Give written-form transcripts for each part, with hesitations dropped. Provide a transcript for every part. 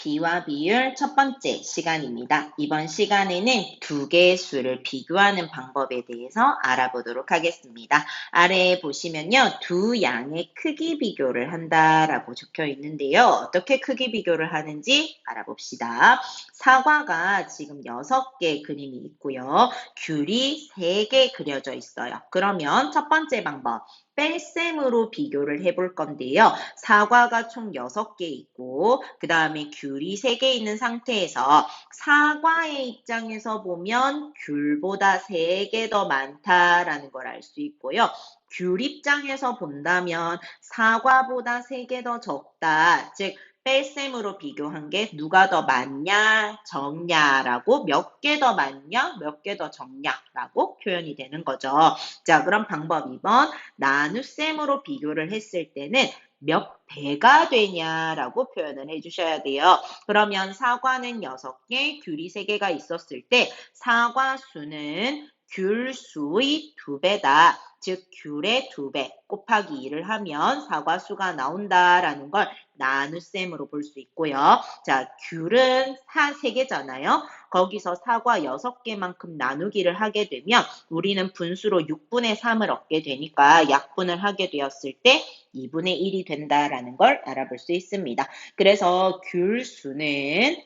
비와 비율 첫 번째 시간입니다. 이번 시간에는 두 개의 수를 비교하는 방법에 대해서 알아보도록 하겠습니다. 아래에 보시면요. 두 양의 크기 비교를 한다라고 적혀 있는데요. 어떻게 크기 비교를 하는지 알아봅시다. 사과가 지금 6개 그림이 있고요. 귤이 3개 그려져 있어요. 그러면 첫 번째 방법. 뺄셈으로 비교를 해볼 건데요. 사과가 총 6개 있고 그 다음에 귤이 3개 있는 상태에서 사과의 입장에서 보면 귤보다 3개 더 많다라는 걸 알 수 있고요. 귤 입장에서 본다면 사과보다 3개 더 적다. 즉 뺄셈으로 비교한 게 누가 더 많냐, 적냐라고 몇 개 더 많냐, 몇 개 더 적냐라고 표현이 되는 거죠. 자, 그럼 방법 2번 나눗셈으로 비교를 했을 때는 몇 배가 되냐라고 표현을 해주셔야 돼요. 그러면 사과는 6개, 귤이 3개가 있었을 때 사과 수는 귤 수의 2배다. 즉 귤의 2배 곱하기 2를 하면 사과 수가 나온다라는 걸 나눗셈으로 볼 수 있고요. 자, 귤은 3개잖아요. 거기서 사과 6개만큼 나누기를 하게 되면 우리는 분수로 6분의 3을 얻게 되니까 약분을 하게 되었을 때 2분의 1이 된다라는 걸 알아볼 수 있습니다. 그래서 귤 수는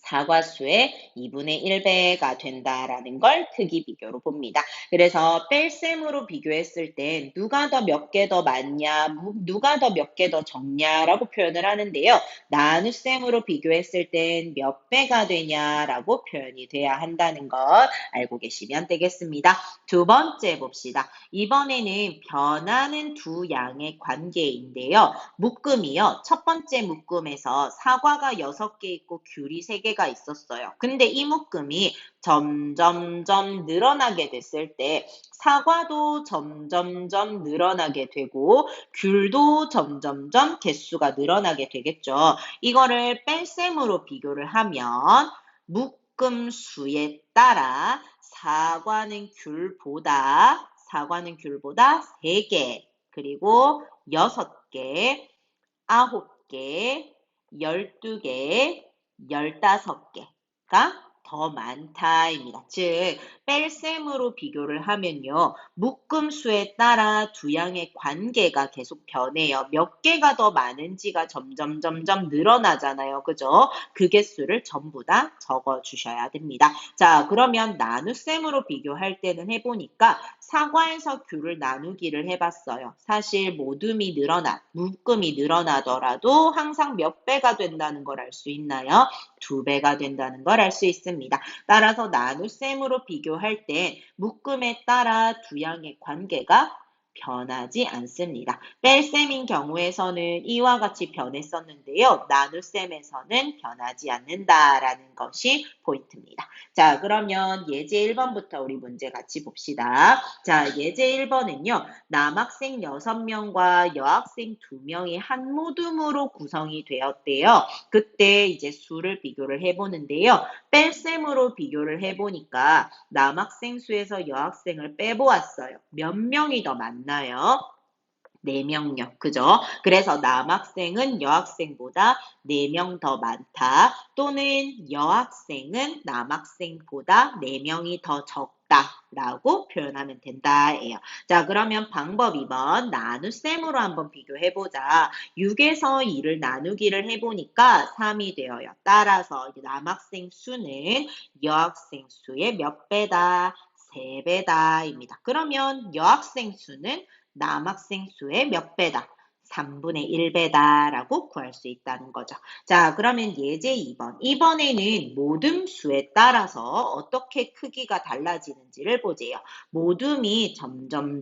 사과수의 2분의 1배가 된다라는 걸 크기 비교로 봅니다. 그래서 뺄셈으로 비교했을 때 누가 더 몇 개 더 많냐, 누가 더 몇 개 더 적냐라고 표현을 하는데요. 나눗셈으로 비교했을 땐 몇 배가 되냐라고 표현이 돼야 한다는 것 알고 계시면 되겠습니다. 두 번째 봅시다. 이번에는 변하는 두 양의 관계인데요. 묶음이요. 첫 번째 묶음에서 사과가 6개 있고 귤이 3개가 있었어요. 근데 이 묶음이 점점점 늘어나게 됐을 때 사과도 점점점 늘어나게 되고 귤도 점점점 개수가 늘어나게 되겠죠. 이거를 뺄셈으로 비교를 하면 묶음 수에 따라 사과는 귤보다 3개 그리고 6개 9개, 12개, 15개가 더 많다입니다. 즉 뺄셈으로 비교를 하면요. 묶음수에 따라 두 양의 관계가 계속 변해요. 몇 개가 더 많은지가 점점 늘어나잖아요. 그죠? 그 개수를 전부 다 적어주셔야 됩니다. 자, 그러면 나눗셈으로 비교할 때는 해보니까 사과에서 귤을 나누기를 해봤어요. 사실 묶음이 늘어나더라도 항상 몇 배가 된다는 걸 알 수 있나요? 2배가 된다는 걸 알 수 있습니다. 따라서 나눗셈으로 비교할 때 묶음에 따라 두 양의 관계가 변하지 않습니다. 뺄셈인 경우에서는 이와 같이 변했었는데요. 나눗셈에서는 변하지 않는다라는 것이 포인트입니다. 자, 그러면 예제 1번부터 우리 문제 같이 봅시다. 자, 예제 1번은요. 남학생 6명과 여학생 2명이 한 모둠으로 구성이 되었대요. 그때 이제 수를 비교를 해보는데요. 뺄셈으로 비교를 해보니까 남학생 수에서 여학생을 빼보았어요. 몇 명이 더 많나요? 4명요. 그죠? 그래서 남학생은 여학생보다 4명 더 많다. 또는 여학생은 남학생보다 4명이 더 적다. 라고 표현하면 된다예요. 자, 그러면 방법 2번 나눗셈으로 한번 비교해보자. 6에서 2를 나누기를 해보니까 3이 되어요. 따라서 남학생 수는 여학생 수의 몇 배다? 3배다입니다. 그러면 여학생 수는 남학생 수의 몇 배다? 3분의 1배다라고 구할 수 있다는 거죠. 자, 그러면 예제 2번. 이번에는 모둠수에 따라서 어떻게 크기가 달라지는지를 보세요. 모둠이 점점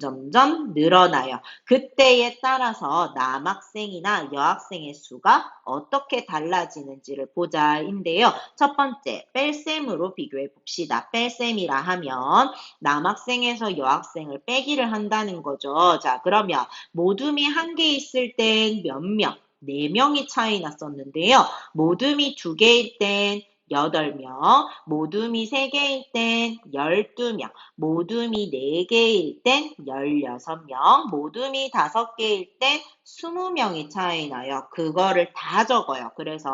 늘어나요. 그때에 따라서 남학생이나 여학생의 수가 어떻게 달라지는지를 보자인데요. 첫 번째, 뺄셈으로 비교해 봅시다. 뺄셈이라 하면 남학생에서 여학생을 빼기를 한다는 거죠. 자, 그러면 모둠이 한 개 있을 땐 몇 명? 4명이 차이 났었는데요. 모둠이 2개일 땐 8명, 모둠이 3개일 땐 12명, 모둠이 4개일 땐 16명, 모둠이 5개일 땐 20명이 차이 나요. 그거를 다 적어요. 그래서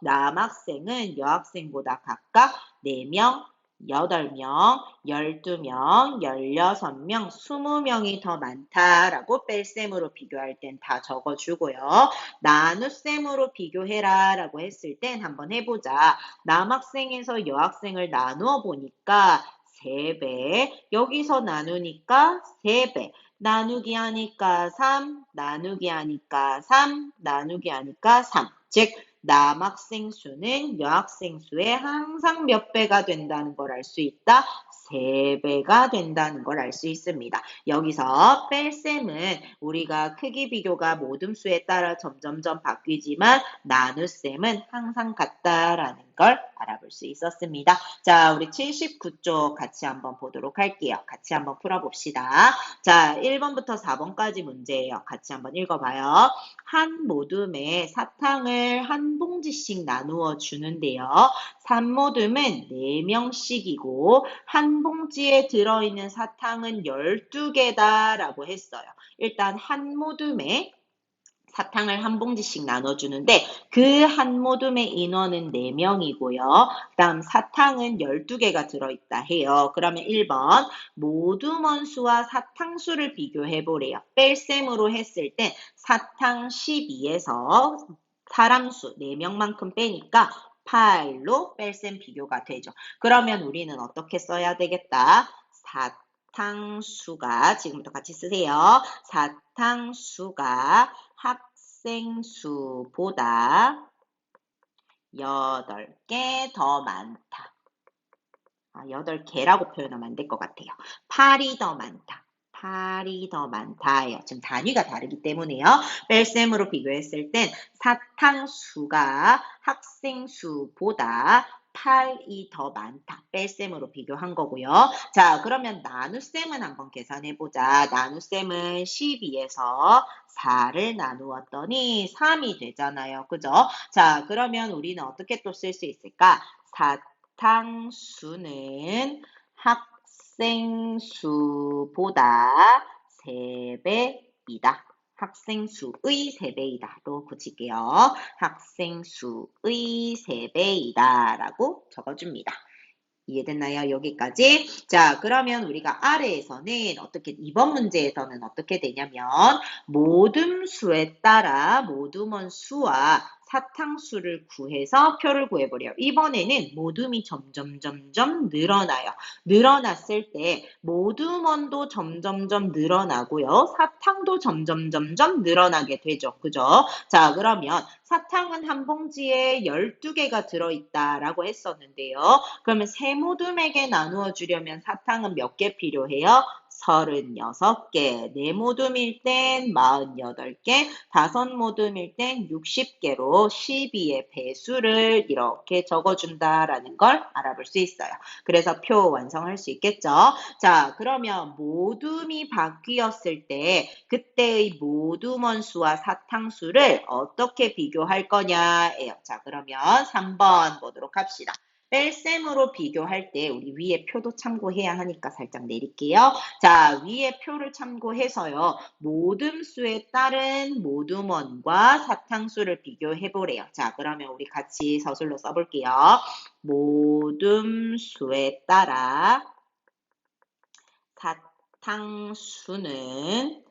남학생은 여학생보다 각각 4명, 8명, 12명, 16명, 20명이 더 많다라고 뺄셈으로 비교할 땐 다 적어주고요. 나눗셈으로 비교해라 라고 했을 땐 한번 해보자. 남학생에서 여학생을 나누어 보니까 3배, 여기서 나누니까 3배, 나누기 하니까 3, 나누기 하니까 3, 나누기 하니까 3. 즉, 남학생 수는 여학생 수의 항상 몇 배가 된다는 걸 알 수 있다. 3배가 된다는 걸 알 수 있습니다. 여기서 뺄셈은 우리가 크기 비교가 모둠수에 따라 점점점 바뀌지만 나눗셈은 항상 같다라는 걸 알아볼 수 있었습니다. 자, 우리 79쪽 같이 한번 보도록 할게요. 같이 한번 풀어봅시다. 자, 1번부터 4번까지 문제예요. 같이 한번 읽어봐요. 한 모둠에 사탕을 한 봉지씩 나누어 주는데요. 산모둠은 4명씩이고 한 봉지에 들어있는 사탕은 12개다 라고 했어요. 일단 한 모둠에 사탕을 한 봉지씩 나눠주는데 그 한 모둠의 인원은 4명이고요. 그 다음 사탕은 12개가 들어있다 해요. 그러면 1번 모둠원 수와 사탕 수를 비교해보래요. 뺄셈으로 했을 땐 사탕 12에서 사람 수 4명만큼 빼니까 8로 뺄셈 비교가 되죠. 그러면 우리는 어떻게 써야 되겠다? 사탕수가 지금부터 같이 쓰세요. 사탕수가 학생 수보다 8개 더 많다. 8개라고 표현하면 안 될 것 같아요. 8이 더 많다. 8이 더 많다예요. 지금 단위가 다르기 때문에요. 뺄셈으로 비교했을 땐 사탕수가 학생수보다 8이 더 많다. 뺄셈으로 비교한 거고요. 자, 그러면 나눗셈은 한번 계산해보자. 나눗셈은 12에서 4를 나누었더니 3이 되잖아요. 그죠? 자, 그러면 우리는 어떻게 또 쓸 수 있을까? 사탕수는 학생수보다 3배이다. 학생수의 3배이다로 붙일게요. 학생수의 3배이다 라고 적어줍니다. 이해됐나요? 여기까지. 자, 그러면 우리가 아래에서는 어떻게, 이번 문제에서는 어떻게 되냐면, 모둠수에 따라 모둠원 수와 사탕수를 구해서 표를 구해보래요. 이번에는 모둠이 점점 늘어나요. 늘어났을 때 모둠원도 점점 늘어나고요. 사탕도 점점 늘어나게 되죠. 그죠? 자, 그러면 사탕은 한 봉지에 12개가 들어있다라고 했었는데요. 그러면 세 모둠에게 나누어 주려면 사탕은 몇 개 필요해요? 36개, 네 모둠일 땐 48개, 다섯 모둠일 땐 60개로 12의 배수를 이렇게 적어준다라는 걸 알아볼 수 있어요. 그래서 표 완성할 수 있겠죠? 자, 그러면 모둠이 바뀌었을 때 그때의 모둠원 수와 사탕 수를 어떻게 비교할 거냐예요. 자, 그러면 3번 보도록 합시다. 뺄셈으로 비교할 때 우리 위에 표도 참고해야 하니까 살짝 내릴게요. 자, 위에 표를 참고해서요. 모둠수에 따른 모둠원과 사탕수를 비교해보래요. 자, 그러면 우리 같이 서술로 써볼게요. 모둠수에 따라 사탕수는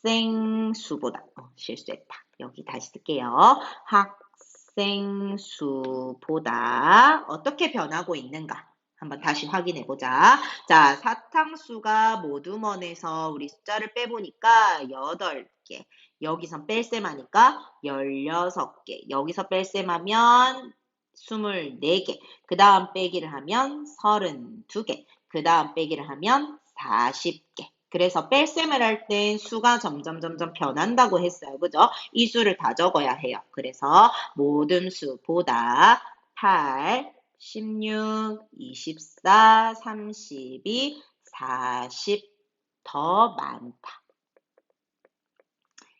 학생수보다 실수했다. 여기 다시 쓸게요. 학생수보다 어떻게 변하고 있는가? 한번 다시 확인해 보자. 자, 사탕수가 모둠원에서 우리 숫자를 빼보니까 8개. 여기서 뺄셈하니까 16개. 여기서 뺄셈하면 24개. 그 다음 빼기를 하면 32개. 그 다음 빼기를 하면 40개. 그래서 뺄셈을 할 땐 수가 점점 변한다고 했어요. 그죠? 이 수를 다 적어야 해요. 그래서 모든 수보다 8, 16, 24, 32, 40 더 많다.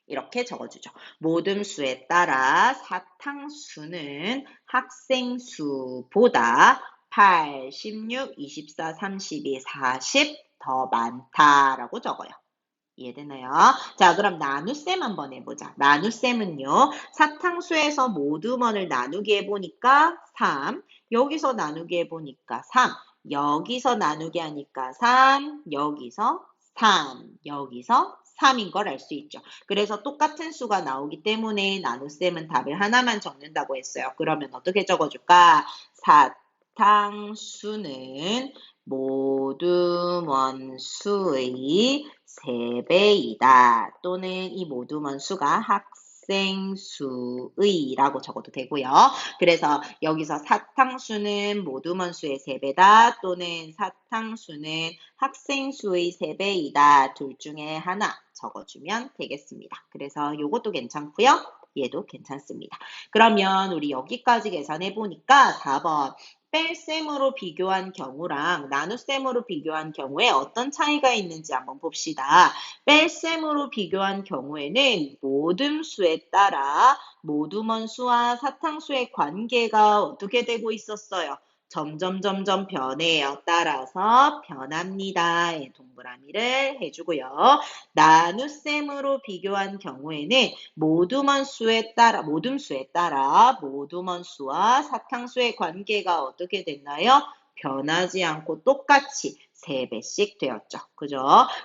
이렇게 적어주죠. 모든 수에 따라 사탕수는 학생 수보다 8, 16, 24, 32, 40 더 많다라고 적어요. 이해되나요? 자, 그럼 나눗셈 한번 해보자. 나눗셈은요, 사탕수에서 모두먼을 나누기 해보니까 3, 여기서 나누기 해보니까 3, 여기서 나누기 하니까 3, 여기서 3, 여기서 3인 걸 알 수 있죠. 그래서 똑같은 수가 나오기 때문에 나눗셈은 답을 하나만 적는다고 했어요. 그러면 어떻게 적어줄까? 사탕수는 모두먼 수의 3배이다. 또는 이 모두먼 수가 학생 수의라고 적어도 되고요. 그래서 여기서 사탕수는 모두먼 수의 3배다. 또는 사탕수는 학생 수의 3배이다. 둘 중에 하나 적어주면 되겠습니다. 그래서 이것도 괜찮고요. 얘도 괜찮습니다. 그러면 우리 여기까지 계산해 보니까 4번 뺄셈으로 비교한 경우랑 나눗셈으로 비교한 경우에 어떤 차이가 있는지 한번 봅시다. 뺄셈으로 비교한 경우에는 모든 수에 따라 모두먼 수와 사탕수의 관계가 어떻게 되고 있었어요? 점점 변해요. 따라서 변합니다. 동그라미를 해주고요. 나눗셈으로 비교한 경우에는 모둠수에 따라 모둠먼 수와 사탕수의 관계가 어떻게 됐나요? 변하지 않고 똑같이 3배씩 되었죠. 그죠?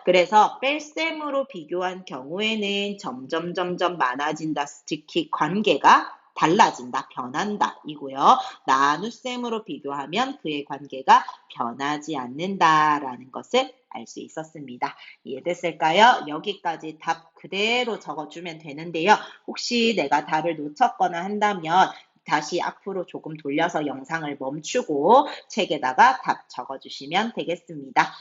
그래서 뺄셈으로 비교한 경우에는 점점 많아진다. 특히 관계가 달라진다, 변한다 이고요. 나눗셈으로 비교하면 그의 관계가 변하지 않는다라는 것을 알 수 있었습니다. 이해됐을까요? 여기까지 답 그대로 적어주면 되는데요. 혹시 내가 답을 놓쳤거나 한다면 다시 앞으로 조금 돌려서 영상을 멈추고 책에다가 답 적어주시면 되겠습니다.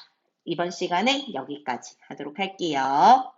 이번 시간은 여기까지 하도록 할게요.